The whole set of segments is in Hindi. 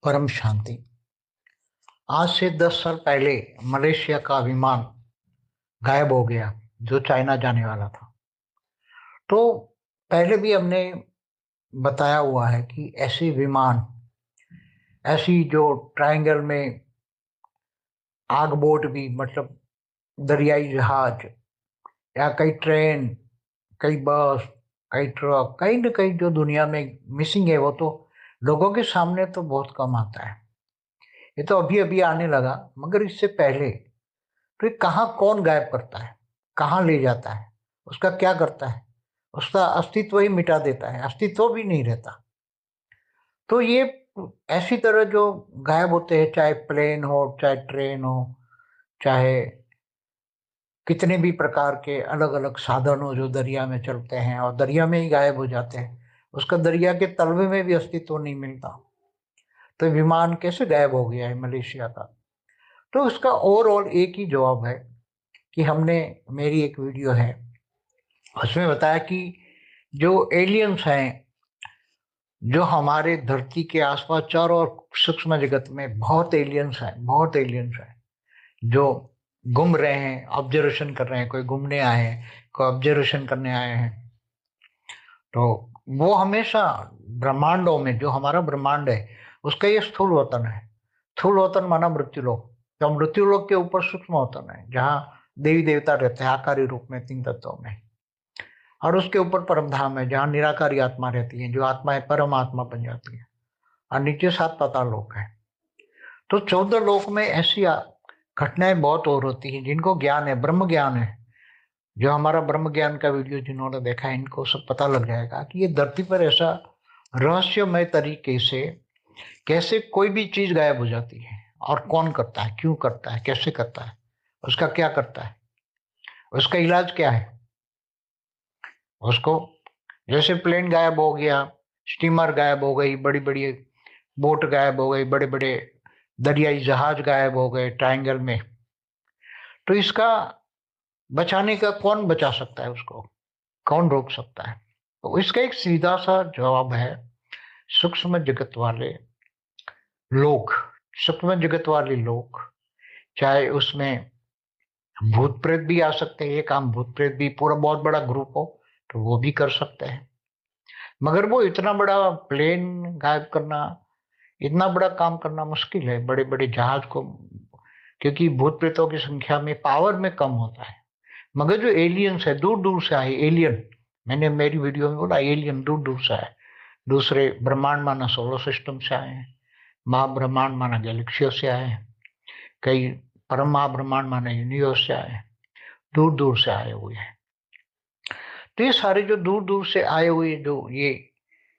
परम शांति। आज से 10 साल पहले मलेशिया का विमान गायब हो गया जो चाइना जाने वाला था। तो पहले भी हमने बताया हुआ है कि ऐसी विमान, ऐसी जो ट्रायंगल में आग बोट भी मतलब दरियाई जहाज या कई ट्रेन, कई बस, कई ट्रक, कहीं न कहीं जो दुनिया में मिसिंग है वो तो लोगों के सामने तो बहुत कम आता है। ये तो अभी-अभी आने लगा, मगर इससे पहले तो ये कहाँ कौन गायब करता है, कहाँ ले जाता है, उसका क्या करता है, उसका अस्तित्व ही मिटा देता है, अस्तित्व भी नहीं रहता। तो ये ऐसी तरह जो गायब होते हैं, चाहे प्लेन हो, चाहे ट्रेन हो, चाहे कितने भी प्रकार के अलग-अलग साधन हो जो दरिया में चलते हैं और दरिया में ही गायब हो जाते हैं, उसका दरिया के तलवे में भी अस्तित्व नहीं मिलता। तो विमान कैसे गायब हो गया है मलेशिया का? तो उसका ओवरऑल एक ही जवाब है कि हमने मेरी एक वीडियो है, उसमें बताया कि जो एलियंस हैं, जो हमारे धरती के आसपास चारों ओर सूक्ष्म जगत में बहुत एलियंस हैं, जो घूम रहे हैं, ऑब्जर्वेशन कर रहे हैं, कोई घूमने आए हैं, कोई ऑब्जर्वेशन करने आए हैं। तो वो हमेशा ब्रह्मांडों में जो हमारा ब्रह्मांड है, उसका ये स्थूल वतन है। स्थूल वतन माना मृत्युलोक। तो मृत्युलोक के ऊपर सूक्ष्म वतन है, जहाँ देवी देवता रहते हैं आकारी रूप में 3 तत्वों में। और उसके ऊपर परम धाम है, जहाँ निराकारी आत्मा रहती है, जो आत्माएं परमात्मा बन जाती है। और नीचे 7 पाताल लोक है। तो 14 लोक में ऐसी घटनाएं बहुत और होती हैं जिनको ज्ञान है, ब्रह्म ज्ञान है। जो हमारा ब्रह्म ज्ञान का वीडियो जिन्होंने देखा है, इनको सब पता लग जाएगा कि ये धरती पर ऐसा रहस्यमय तरीके से कैसे कोई भी चीज गायब हो जाती है, और कौन करता है, क्यों करता है, कैसे करता है, उसका क्या करता है, उसका इलाज क्या है। उसको जैसे प्लेन गायब हो गया, स्टीमर गायब हो गई, बड़ी बड़ी बोट गायब हो गई, बड़े बड़े दरियाई जहाज गायब हो गए ट्रायंगल में, तो इसका बचाने का कौन बचा सकता है, उसको कौन रोक सकता है? तो इसका एक सीधा सा जवाब है, सूक्ष्म जगत वाले लोग। सूक्ष्म जगत वाले लोग, चाहे उसमें भूत प्रेत भी आ सकते हैं, ये काम भूत प्रेत भी पूरा बहुत बड़ा ग्रुप हो तो वो भी कर सकते हैं। मगर वो इतना बड़ा प्लेन गायब करना, इतना बड़ा काम करना मुश्किल है, बड़े बड़े जहाज को, क्योंकि भूत प्रेतों की संख्या में पावर में कम होता है। मगर जो एलियंस है, दूर दूर से आए एलियन, मैंने मेरी वीडियो में बोला एलियन दूर दूर से आए, दूसरे ब्रह्मांड माना सोलर सिस्टम से आए हैं, महाब्रह्मांड माना गैलेक्सियों से आए हैं, कई परम महाब्रह्मांड माना यूनिवर्स से आए हैं, दूर दूर से आए हुए हैं। तो ये सारे जो दूर दूर से आए हुए जो ये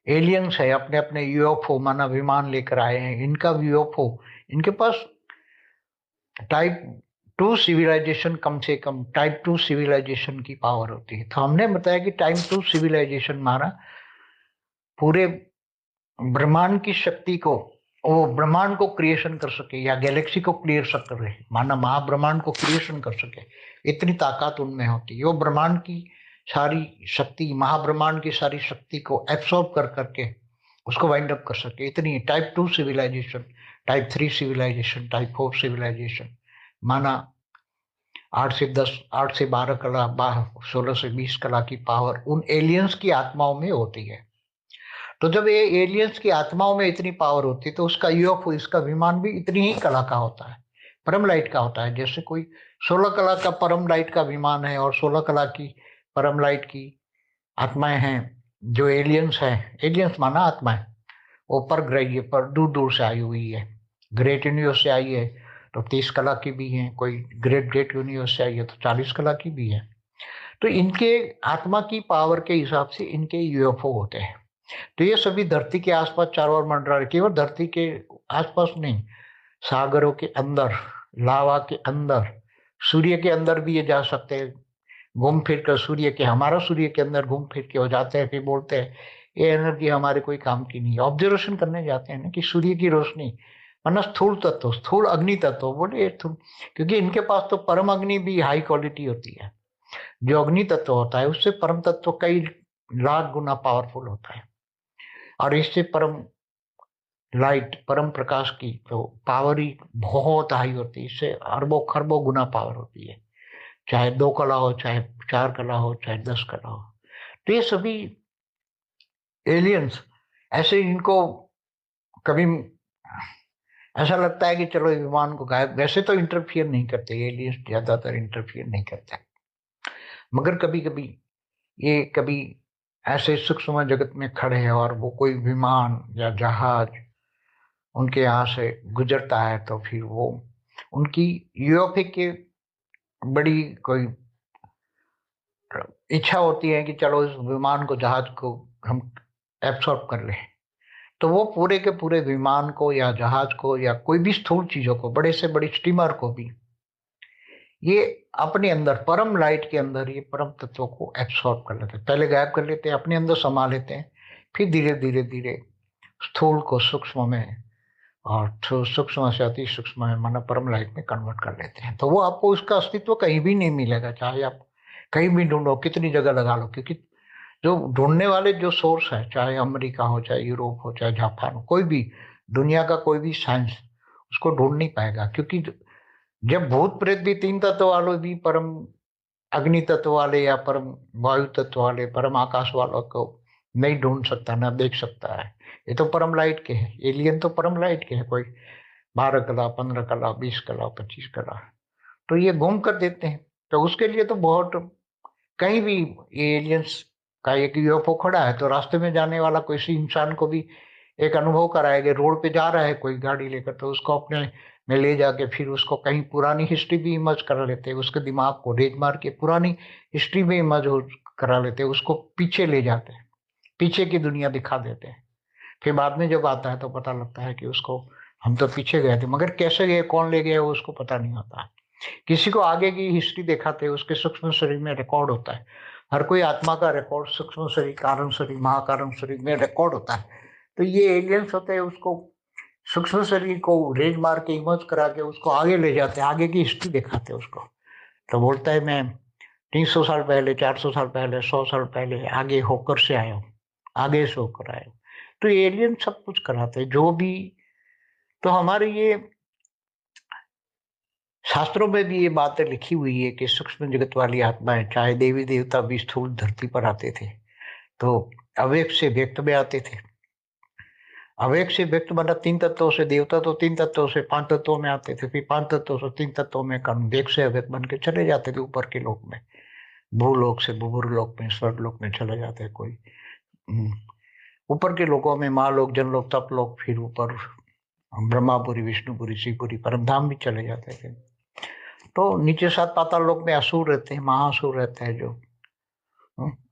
एलियंस है, अपने अपने यूएफओ माना विमान लेकर आए हैं, इनका यूएफओ, इनके पास टाइप 2 सिविलाइजेशन, कम से कम टाइप 2 सिविलाइजेशन की पावर होती है। तो हमने बताया कि टाइप 2 सिविलाइजेशन माना पूरे ब्रह्मांड की शक्ति को, वो ब्रह्मांड को क्रिएशन कर सके या गैलेक्सी को क्रिएशन कर रहे, माना महाब्रह्मांड को क्रिएशन कर सके, इतनी ताकत उनमें होती है। वो ब्रह्मांड की सारी शक्ति, महाब्रह्मांड की सारी शक्ति को एब्सॉर्ब कर करके उसको वाइंड अप कर सके, इतनी type 2 civilisation, type 3 civilisation, type 4 civilisation, माना 8 से 12 कला, 16 से 20 कला की पावर उन एलियंस की आत्माओं में होती है। तो जब ये एलियंस की आत्माओं में इतनी पावर होती है, तो उसका यूएफओ, इसका विमान भी इतनी ही कला का होता है, परम लाइट का होता है। जैसे कोई 16 कला का परम लाइट का विमान है और 16 कला की परम लाइट की आत्माएं हैं, जो एलियंस हैं, एलियंस माना आत्माएं, वो पर ग्रही पर दूर दूर से आई हुई है। ग्रेट यूनिवर्स से आई है तो 30 कला की भी है, कोई ग्रेट ग्रेट यूनिवर्स से आई है तो 40 कला की भी है। तो इनके आत्मा की पावर के हिसाब से इनके यूएफओ होते हैं। तो ये सभी धरती के आसपास चारों ओर मंडरा रहे, केवल धरती के आसपास नहीं, सागरों के अंदर, लावा के अंदर, सूर्य के अंदर भी ये जा सकते हैं, घूम फिर कर सूर्य के, हमारा सूर्य के अंदर घूम फिर के हो जाते हैं। फिर बोलते हैं ये एनर्जी हमारे कोई काम की नहीं है। ऑब्जर्वेशन करने जाते हैं ना कि सूर्य की रोशनी, वरना स्थूल तत्व, स्थूल अग्नि तत्व बोले, क्योंकि इनके पास तो परम अग्नि भी हाई क्वालिटी होती है। जो अग्नि तत्व होता है उससे परम तत्व कई लाख गुना पावरफुल होता है, और इससे परम लाइट, परम प्रकाश की तो पावर ही बहुत हाई होती है, इससे अरबों खरबों गुना पावर होती है। चाहे 2 कला हो, चाहे 4 कला हो, चाहे 10 कला हो। तो ये सभी एलियंस ऐसे, इनको कभी ऐसा लगता है कि चलो विमान को गायब, वैसे तो इंटरफियर नहीं करते एलियंस, ज्यादातर इंटरफियर नहीं करते, मगर कभी कभी ये कभी ऐसे सूक्ष्म जगत में खड़े हैं और वो कोई विमान या जहाज उनके यहाँ से गुजरता है, तो फिर वो उनकी यूएफए के बड़ी कोई इच्छा होती है कि चलो इस विमान को, जहाज को हम एब्सॉर्ब कर लें। तो वो पूरे के पूरे विमान को या जहाज को या कोई भी स्थूल चीजों को, बड़े से बड़ी स्टीमर को भी, ये अपने अंदर परम लाइट के अंदर ये परम तत्वों को एब्सॉर्ब कर लेते हैं। पहले गायब कर लेते हैं, अपने अंदर समा लेते हैं, फिर धीरे धीरे धीरे स्थूल को सूक्ष्म में और सूक्ष्म से अति सूक्ष्म में, माना परम लाइट में कन्वर्ट कर लेते हैं। तो वो आपको उसका अस्तित्व कहीं भी नहीं मिलेगा, चाहे आप कहीं भी ढूंढो, कितनी जगह लगा लो, क्योंकि जो ढूंढने वाले जो सोर्स है, चाहे अमेरिका हो, चाहे यूरोप हो, चाहे जापान हो, कोई भी दुनिया का कोई भी साइंस उसको ढूंढ नहीं पाएगा। क्योंकि जब भूत प्रेत भी, तीन तत्व वालों भी, परम अग्नि तत्व वाले या परम वायु तत्व वाले, परम आकाश वालों को नहीं ढूंढ सकता, ना देख सकता है। ये तो परम लाइट के हैं, एलियन तो परम लाइट के हैं। कोई 12 कला, 15 कला, 20 कला, 25 कला, तो ये गुम कर देते हैं। तो उसके लिए तो बहुत, कहीं भी ये एलियंस का एक यूएफओ खड़ा है तो रास्ते में जाने वाला किसी इंसान को भी एक अनुभव कराएगा। रोड पे जा रहा है कोई गाड़ी लेकर, तो उसको अपने में ले जाके फिर उसको कहीं पुरानी हिस्ट्री भी इमर्ज करा लेते हैं, उसके दिमाग को रेज मार के पुरानी हिस्ट्री में इमर्ज करा लेते हैं, उसको पीछे ले जाते हैं, पीछे की दुनिया दिखा देते हैं। फिर बाद में जब आता है तो पता लगता है कि उसको हम तो पीछे गए थे, मगर कैसे गए, कौन ले गया, वो उसको पता नहीं होता। किसी को आगे की हिस्ट्री दिखाते हैं, उसके सूक्ष्म शरीर में रिकॉर्ड होता है। हर कोई आत्मा का रिकॉर्ड सूक्ष्म शरीर, कारण शरीर, महाकारण शरीर में रिकॉर्ड होता है। तो ये एलियंस होते हैं, उसको सूक्ष्म शरीर को रेज मार के इमर्ज करा के उसको आगे ले जाते हैं, आगे की हिस्ट्री दिखाते हैं उसको। तो बोलता है मैं 300 साल पहले, 400 साल पहले, 100 साल पहले आगे होकर से आया हूँ, आगे से होकर आया हूँ। तो एलियन सब कुछ कराते हैं जो भी। तो हमारे ये शास्त्रों में भी ये बातें लिखी हुई है कि सूक्ष्म जगत वाली आत्माएं, चाहे देवी देवता भी स्थूल धरती पर आते थे तो अव्यक्त से व्यक्त में आते थे। अव्यक्त से व्यक्त मतलब 3 तत्वों से, देवता तो 3 तत्वों से 5 तत्वों में आते थे, फिर 5 तत्वों से 3 तत्वों में कम व्यक्त से अव्यक्त बन के चले जाते थे ऊपर के लोक में, भूलोक से भूभुर लोक में, स्वर्ग लोक में चले जाते कोई। हम्म, ऊपर के लोकों में महालोक, जनलोक, तपलोक, फिर ऊपर ब्रह्मापुरी, विष्णुपुरी, शिवपुरी, परमधाम भी चले जाते थे। तो नीचे 7 पाताल लोक में असुर रहते हैं, महासुर रहते हैं जो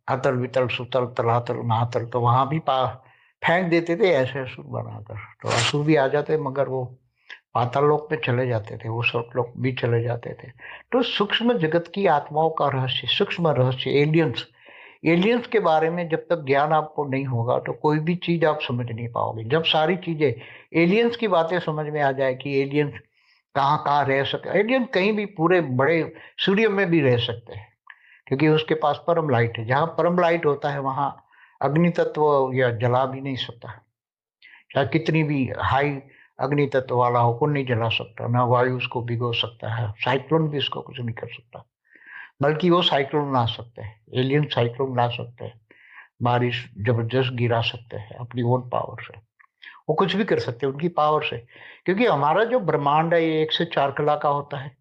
अतल वितल सुतल तलातल महातल, तो वहां भी फेंक देते थे ऐसे असुर बनाकर, तो असुर भी आ जाते, मगर वो पाताल लोक में चले जाते थे, वो सब लोग भी चले जाते थे। तो सूक्ष्म जगत की आत्माओं का रहस्य, सूक्ष्म रहस्य, एलियंस, एलियंस के बारे में जब तक ज्ञान आपको नहीं होगा तो कोई भी चीज आप समझ नहीं पाओगे। जब सारी चीजें, एलियंस की बातें समझ में आ जाए कि एलियंस कहाँ कहाँ रह सकते, एलियन कहीं भी पूरे बड़े सूर्य में भी रह सकते हैं, क्योंकि उसके पास परम लाइट है। जहाँ परम लाइट होता है वहां अग्नि तत्व या जला भी नहीं सकता, चाहे कितनी भी हाई अग्नि तत्व वाला हो, को नहीं जला सकता, ना वायु उसको भिगो सकता है, साइक्लोन भी उसको कुछ नहीं कर सकता। बल्कि वो साइक्लोन ला सकते हैं, एलियन साइक्लोन ला सकते हैं, बारिश जबरदस्त गिरा सकते हैं अपनी ओन पावर से, वो कुछ भी कर सकते हैं उनकी पावर से। क्योंकि हमारा जो ब्रह्मांड है ये 1 से 4 कला का होता है,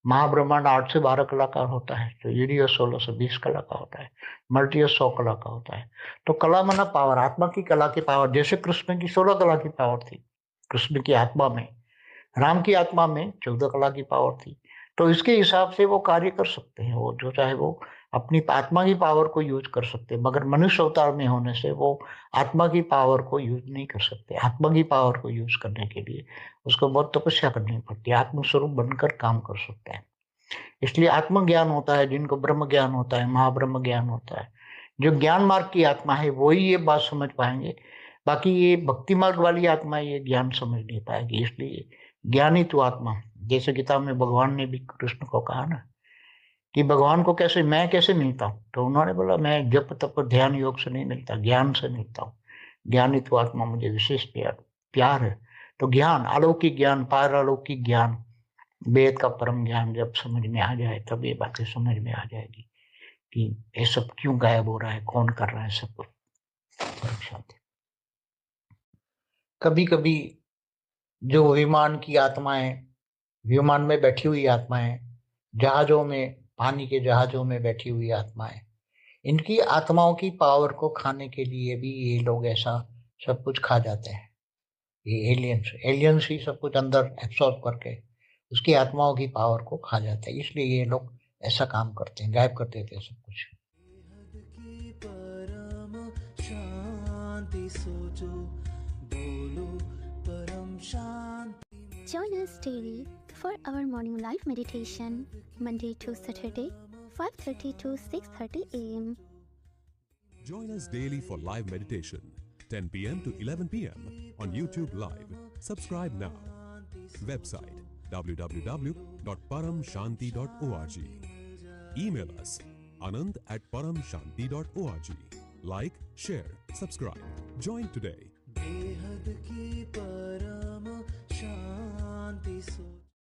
महाब्रह्मांड 8 से 12 कला का होता है, तो यूनिवर्स 16 से 20 कला का होता है, मल्टीवर्स 100 कला का होता है। तो कला माना पावर, आत्मा की कला की पावर, जैसे कृष्ण की 16 कला की पावर थी कृष्ण की आत्मा में, राम की आत्मा में 14 कला की पावर थी। तो इसके हिसाब से वो कार्य कर सकते हैं, वो जो चाहे वो अपनी आत्मा की पावर को यूज कर सकते हैं, मगर मनुष्य अवतार में होने से वो आत्मा की पावर को यूज नहीं कर सकते। आत्मा की पावर को यूज करने के लिए उसको बहुत तपस्या करनी पड़ती है, आत्मस्वरूप बनकर काम कर सकता है। इसलिए आत्मज्ञान होता है, जिनको ब्रह्म ज्ञान होता है, महाब्रह्म ज्ञान होता है, जो ज्ञान मार्ग की आत्मा है वही ये बात समझ पाएंगे। बाकी ये भक्ति मार्ग वाली आत्मा ये ज्ञान समझ नहीं पाएगी। इसलिए ज्ञानी तो आत्मा, जैसे किताब में भगवान ने भी कृष्ण को कहा ना कि भगवान को कैसे, मैं कैसे मिलता हूँ, तो उन्होंने बोला मैं जप तप ध्यान योग से नहीं मिलता, ज्ञान से मिलता हूँ। ज्ञानी तो आत्मा मुझे विशेष प्यार प्यार है। तो ज्ञान, अलौकिक ज्ञान, पारलौकिक ज्ञान, वेद का परम ज्ञान जब समझ में आ जाए तब ये बातें समझ में आ जाएगी कि ये सब क्यों गायब हो रहा है, कौन कर रहा है सब कुछ। परम शांति। कभी कभी जो विमान की आत्माएं, विमान में बैठी हुई आत्माएं, जहाजों में, पानी के जहाजों में बैठी हुई आत्माएं, इनकी आत्माओं की पावर को खाने के लिए भी ये लोग ऐसा सब कुछ खा जाते हैं। ये एलियंस एलियंस ही सब कुछ अंदर एब्सॉर्ब करके उसकी आत्माओं की पावर को खा जाते हैं। इसलिए ये लोग ऐसा काम करते हैं, गायब कर देते हैं सब कुछ। परम शांति सोचो, बोलो परम शांति। Join us daily for our morning live meditation, Monday to Saturday, 5:30 to 6:30 a.m. Join us daily for live meditation, 10 p.m. to 11 p.m. on YouTube Live. Subscribe now. Website www.paramshanti.org. Email us anand@paramshanti.org. Like, share, subscribe. Join today. बेहद की परम शांति सोचो।